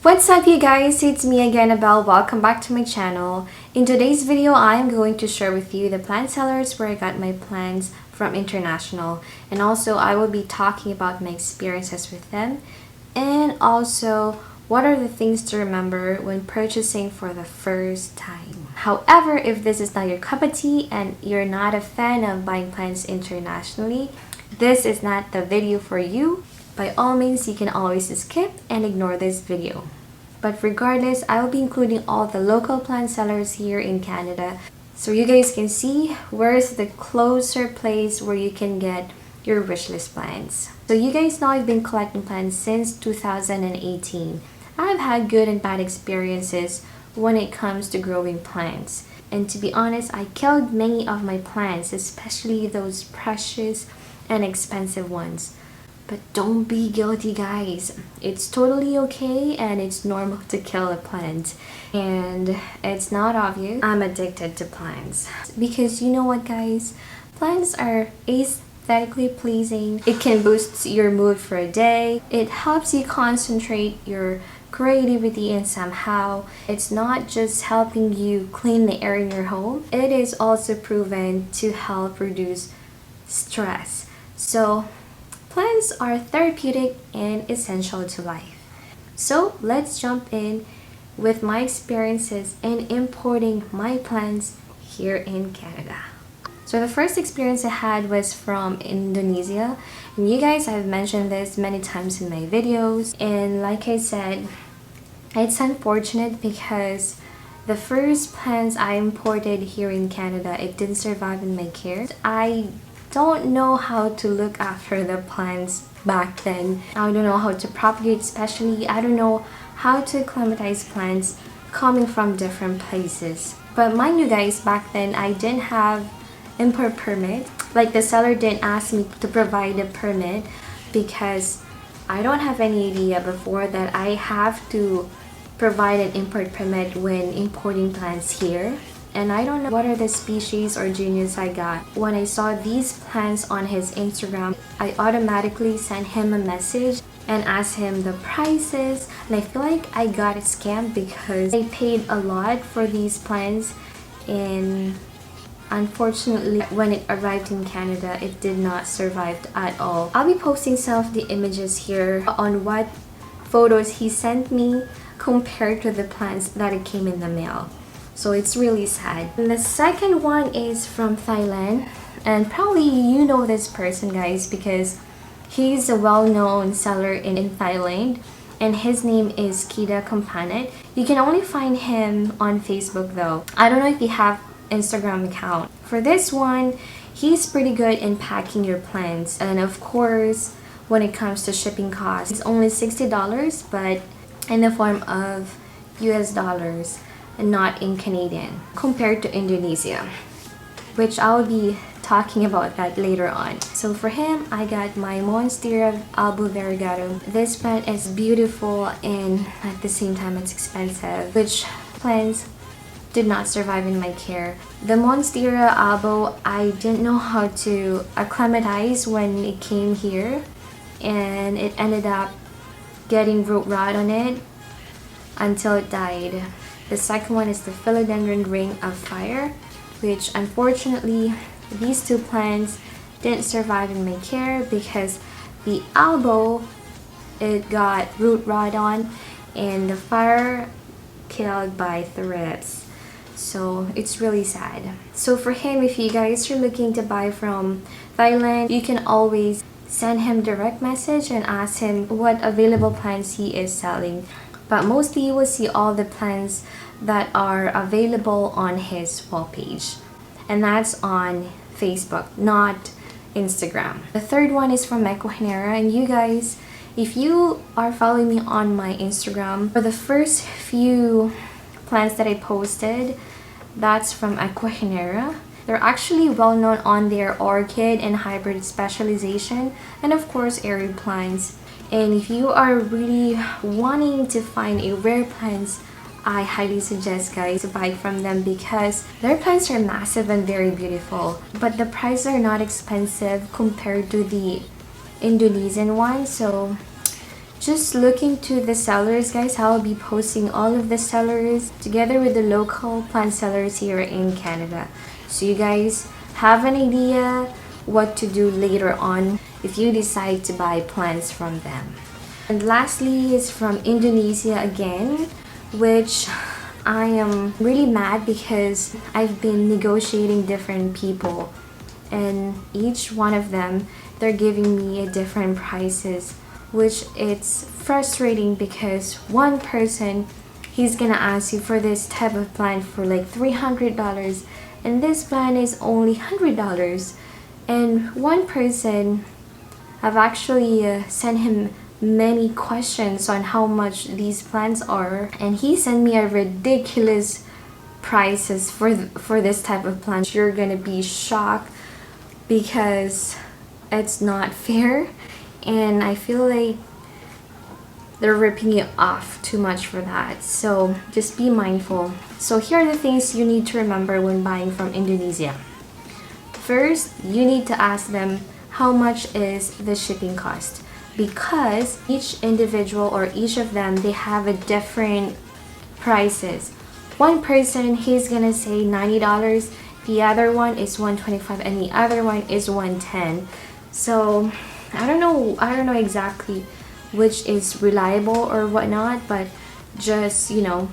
What's up you guys, it's me again Abel. Welcome back to my channel. In today's video, I am going to share with you the plant sellers where I got my plants from international, and also I will be talking about my experiences with them, and also what are the things to remember when purchasing for the first time. However, if this is not your cup of tea and you're not a fan of buying plants internationally, this is not the video for you. By all means, you can always skip and ignore this video. But regardless, I will be including all the local plant sellers here in Canada so you guys can see where's the closer place where you can get your wishlist plants. So you guys know I've been collecting plants since 2018. I've had good and bad experiences when it comes to growing plants. And to be honest, I killed many of my plants, especially those precious and expensive ones. But don't be guilty, guys. It's totally okay and it's normal to kill a plant. And it's not obvious I'm addicted to plants. Because you know what, guys? Plants are aesthetically pleasing. It can boost your mood for a day. It helps you concentrate your creativity, and somehow it's not just helping you clean the air in your home. It is also proven to help reduce stress. So plants are therapeutic and essential to life. So let's jump in with my experiences in importing my plants here in Canada. So the first experience I had was from Indonesia. And you guys, I've mentioned this many times in my videos. And like I said, it's unfortunate because the first plants I imported here in Canada, it didn't survive in my care. I don't know how to look after the plants back then. I don't know how to propagate, especially I don't know how to acclimatize plants coming from different places. But mind you guys, back then I didn't have import permit. Like the seller didn't ask me to provide a permit because I don't have any idea before that I have to provide an import permit when importing plants here. And I don't know what are the species or genus I got. When I saw these plants on his Instagram, I automatically sent him a message and asked him the prices. And I feel like I got scammed because I paid a lot for these plants, and unfortunately when it arrived in Canada, it did not survive at all. I'll be posting some of the images here on what photos he sent me compared to the plants that it came in the mail. So it's really sad. And the second one is from Thailand, and probably you know this person, guys, because he's a well-known seller in Thailand, and his name is Kida Kampanat. You can only find him on Facebook though. I don't know if you have Instagram account. For this one, he's pretty good in packing your plants, and of course when it comes to shipping costs, it's only $60, but in the form of US dollars and not in Canadian, compared to Indonesia, which I'll be talking about that later on. So for him, I got my Monstera albo variegatum. This plant is beautiful and at the same time it's expensive, which plants did not survive in my care. The Monstera albo, I didn't know how to acclimatize when it came here, and it ended up getting root rot on it until it died. The second one is the Philodendron Ring of Fire, which unfortunately these two plants didn't survive in my care because the albo, it got root rot on, and the fire killed by thrips. So it's really sad. So for him, if you guys are looking to buy from Thailand, you can always send him direct message and ask him what available plants he is selling. But mostly you will see all the plants that are available on his wall page, and that's on Facebook, not Instagram. The third one is from ECUAGENERA, and you guys, if you are following me on my Instagram, for the first few plants that I posted, that's from ECUAGENERA. They're actually well known on their orchid and hybrid specialization, and of course aerial plants. And if you are really wanting to find a rare plants, I highly suggest guys to buy from them because their plants are massive and very beautiful, but the prices are not expensive compared to the Indonesian one. So just look into the sellers, guys. I'll be posting all of the sellers together with the local plant sellers here in Canada, so you guys have an idea what to do later on if you decide to buy plants from them. And lastly is from Indonesia again, which I am really mad because I've been negotiating different people, and each one of them, they're giving me a different prices, which it's frustrating because one person, he's gonna ask you for this type of plant for like $300, and this plant is only $100. And one person, I've actually sent him many questions on how much these plants are, and he sent me a ridiculous prices for this type of plant. You're gonna be shocked because it's not fair, and I feel like they're ripping you off too much for that. So just be mindful. So here are the things you need to remember when buying from Indonesia. First, you need to ask them how much is the shipping cost, because each individual or each of them, they have a different prices. One person, he's gonna say $90, the other one is $125, and the other one is $110. So I don't know exactly which is reliable or whatnot, but just, you know,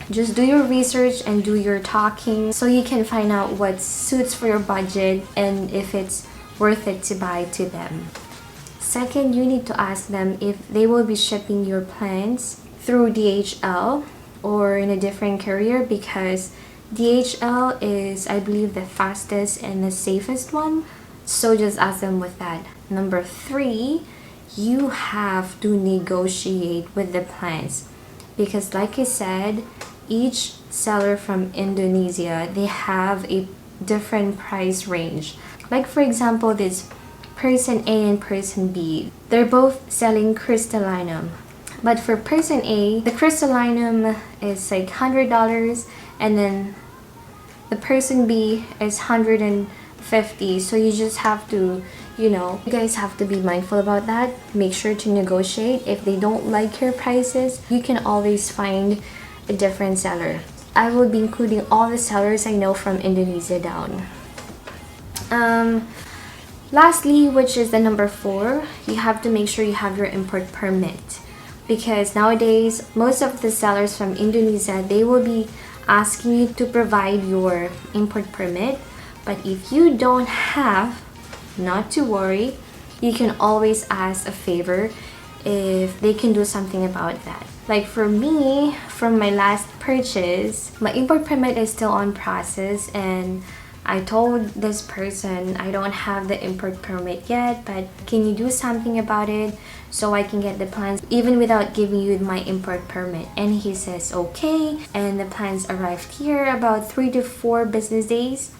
just do your research and do your talking so you can find out what suits for your budget and if it's worth it to buy to them. Second, you need to ask them if they will be shipping your plants through DHL or in a different courier, because DHL is, I believe, the fastest and the safest one. So just ask them with that. Number 3, you have to negotiate with the plants, because like I said, each seller from Indonesia, they have a different price range. Like for example, this person A and person B, they're both selling crystallinum, but for person A, the crystallinum is like $100, and then the person B is $150. So you just have to, you know, you guys have to be mindful about that. Make sure to negotiate. If they don't like your prices, you can always find a different seller. I will be including all the sellers I know from Indonesia down. Lastly, which is the number 4, you have to make sure you have your import permit, because nowadays most of the sellers from Indonesia, they will be asking you to provide your import permit. But if you don't have, not to worry, you can always ask a favor if they can do something about that. Like for me, from my last purchase, my import permit is still on process, and I told this person I don't have the import permit yet, but can you do something about it so I can get the plants even without giving you my import permit? And he says okay, and the plants arrived here about 3 to 4 business days,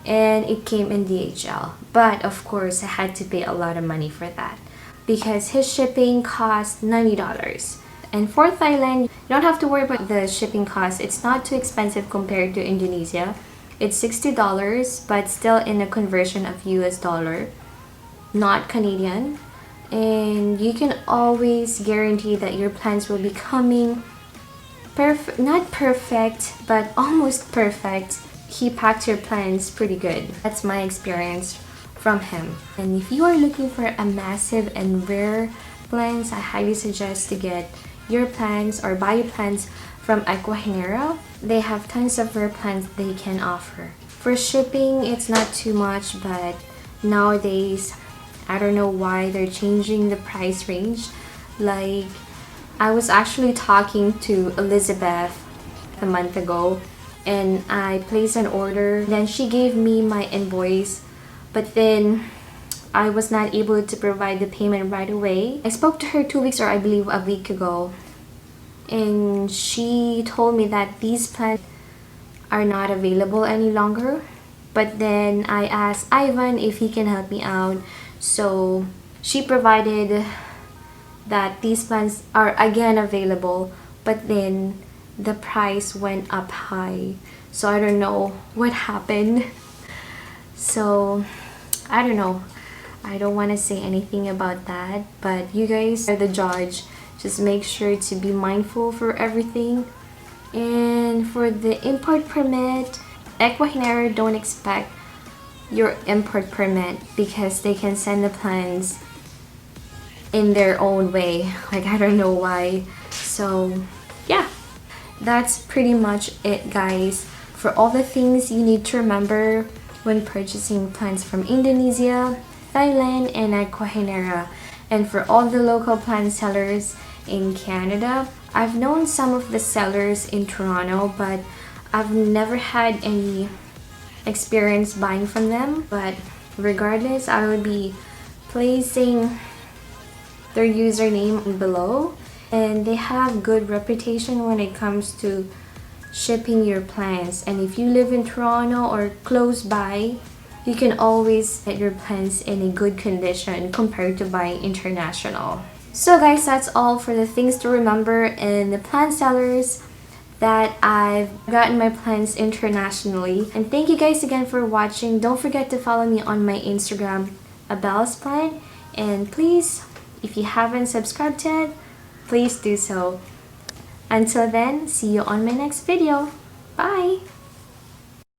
and it came in DHL. But of course I had to pay a lot of money for that because his shipping cost $90. And for Thailand, you don't have to worry about the shipping cost. It's not too expensive compared to Indonesia. It's $60, but still in a conversion of US dollar, not Canadian. And you can always guarantee that your plants will be coming not perfect, but almost perfect. He packed your plants pretty good. That's my experience from him. And if you are looking for a massive and rare plants, I highly suggest to get your plants or buy your plants from ECUAGENERA. They have tons of rare plants they can offer. For shipping, it's not too much, but nowadays, I don't know why they're changing the price range. Like, I was actually talking to Elizabeth a month ago, and I placed an order. Then she gave me my invoice, but then I was not able to provide the payment right away. I spoke to her 2 weeks, or I believe a week ago, and she told me that these plants are not available any longer. But then I asked Ivan if he can help me out, so she provided that these plants are again available, but then the price went up high. So I don't know what happened. So I don't know. I don't want to say anything about that, but you guys are the judge. Just make sure to be mindful for everything. And for the import permit, ECUAGENERA don't expect your import permit because they can send the plants in their own way. Like, I don't know why. So yeah, that's pretty much it, guys, for all the things you need to remember when purchasing plants from Indonesia, Thailand, and ECUAGENERA. And for all the local plant sellers in Canada, I've known some of the sellers in Toronto, but I've never had any experience buying from them. But regardless, I will be placing their username below, and they have good reputation when it comes to shipping your plants. And if you live in Toronto or close by, you can always get your plants in a good condition compared to buying international. So guys, that's all for the things to remember in the plant sellers that I've gotten my plants internationally. And thank you guys again for watching. Don't forget to follow me on my Instagram, Abel's Plant. And please, if you haven't subscribed yet, please do so. Until then, see you on my next video. Bye!